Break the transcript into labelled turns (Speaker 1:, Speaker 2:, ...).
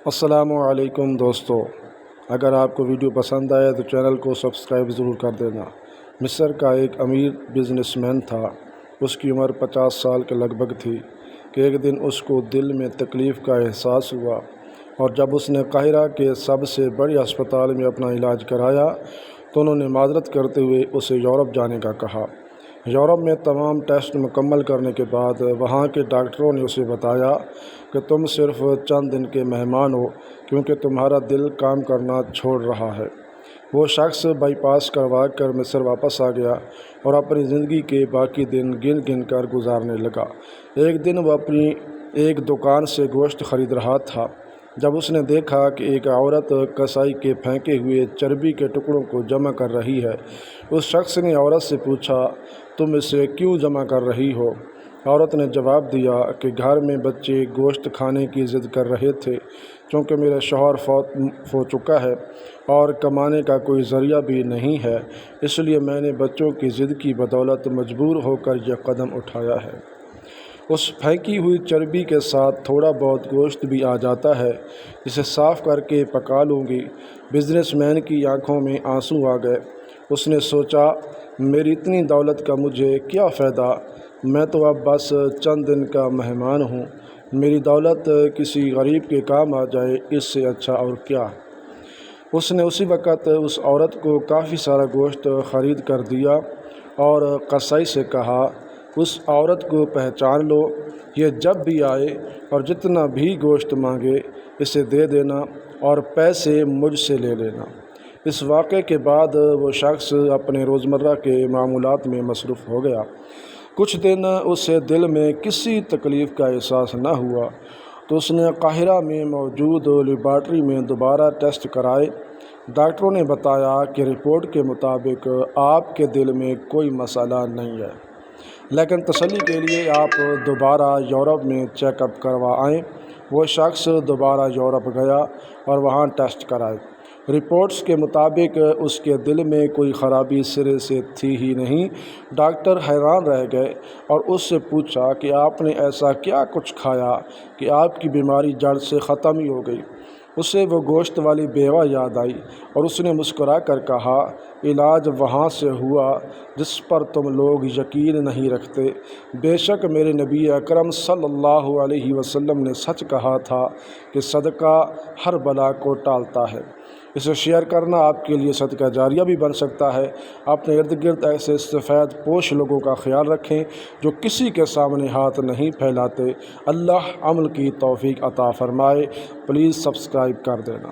Speaker 1: السلام علیکم دوستو، اگر آپ کو ویڈیو پسند آئے تو چینل کو سبسکرائب ضرور کر دینا۔ مصر کا ایک امیر بزنس مین تھا۔ اس کی عمر 50 سال کے لگ بھگ تھی کہ ایک دن اس کو دل میں تکلیف کا احساس ہوا، اور جب اس نے قاہرہ کے سب سے بڑے ہسپتال میں اپنا علاج کرایا تو انہوں نے معذرت کرتے ہوئے اسے یورپ جانے کا کہا۔ یورپ میں تمام ٹیسٹ مکمل کرنے کے بعد وہاں کے ڈاکٹروں نے اسے بتایا کہ تم صرف چند دن کے مہمان ہو، کیونکہ تمہارا دل کام کرنا چھوڑ رہا ہے۔ وہ شخص بائی پاس کروا کر مصر واپس آ گیا اور اپنی زندگی کے باقی دن گن گن کر گزارنے لگا۔ ایک دن وہ اپنی ایک دکان سے گوشت خرید رہا تھا جب اس نے دیکھا کہ ایک عورت کسائی کے پھینکے ہوئے چربی کے ٹکڑوں کو جمع کر رہی ہے۔ اس شخص نے عورت سے پوچھا، تم اسے کیوں جمع کر رہی ہو؟ عورت نے جواب دیا کہ گھر میں بچے گوشت کھانے کی ضد کر رہے تھے، چونکہ میرا شوہر فوت ہو چکا ہے اور کمانے کا کوئی ذریعہ بھی نہیں ہے، اس لیے میں نے بچوں کی ضد کی بدولت مجبور ہو کر یہ قدم اٹھایا ہے۔ اس پھینکی ہوئی چربی کے ساتھ تھوڑا بہت گوشت بھی آ جاتا ہے، اسے صاف کر کے پکا لوں گی۔ بزنس مین کی آنکھوں میں آنسو آ گئے۔ اس نے سوچا، میری اتنی دولت کا مجھے کیا فائدہ، میں تو اب بس چند دن کا مہمان ہوں۔ میری دولت کسی غریب کے کام آ جائے، اس سے اچھا اور کیا۔ اس نے اسی وقت اس عورت کو کافی سارا گوشت خرید کر دیا اور قصائی سے کہا، اس عورت کو پہچان لو، یہ جب بھی آئے اور جتنا بھی گوشت مانگے اسے دے دینا اور پیسے مجھ سے لے لینا۔ اس واقعے کے بعد وہ شخص اپنے روزمرہ کے معمولات میں مصروف ہو گیا۔ کچھ دن اسے دل میں کسی تکلیف کا احساس نہ ہوا تو اس نے قاہرہ میں موجود لیبارٹری میں دوبارہ ٹیسٹ کرائے۔ ڈاکٹروں نے بتایا کہ رپورٹ کے مطابق آپ کے دل میں کوئی مسئلہ نہیں ہے، لیکن تسلی کے لیے آپ دوبارہ یورپ میں چیک اپ کروا آئیں۔ وہ شخص دوبارہ یورپ گیا اور وہاں ٹیسٹ کرائے۔ رپورٹس کے مطابق اس کے دل میں کوئی خرابی سرے سے تھی ہی نہیں۔ ڈاکٹر حیران رہ گئے اور اس سے پوچھا کہ آپ نے ایسا کیا کچھ کھایا کہ آپ کی بیماری جڑ سے ختم ہی ہو گئی؟ اسے وہ گوشت والی بیوہ یاد آئی اور اس نے مسکرا کر کہا، علاج وہاں سے ہوا جس پر تم لوگ یقین نہیں رکھتے۔ بے شک میرے نبی اکرم صلی اللہ علیہ وسلم نے سچ کہا تھا کہ صدقہ ہر بلا کو ٹالتا ہے۔ اسے شیئر کرنا آپ کے لیے صدقہ جاریہ بھی بن سکتا ہے۔ اپنے ارد گرد ایسے سفید پوش لوگوں کا خیال رکھیں جو کسی کے سامنے ہاتھ نہیں پھیلاتے۔ اللہ عمل کی توفیق عطا فرمائے۔ پلیز سبسکرائب کر دینا۔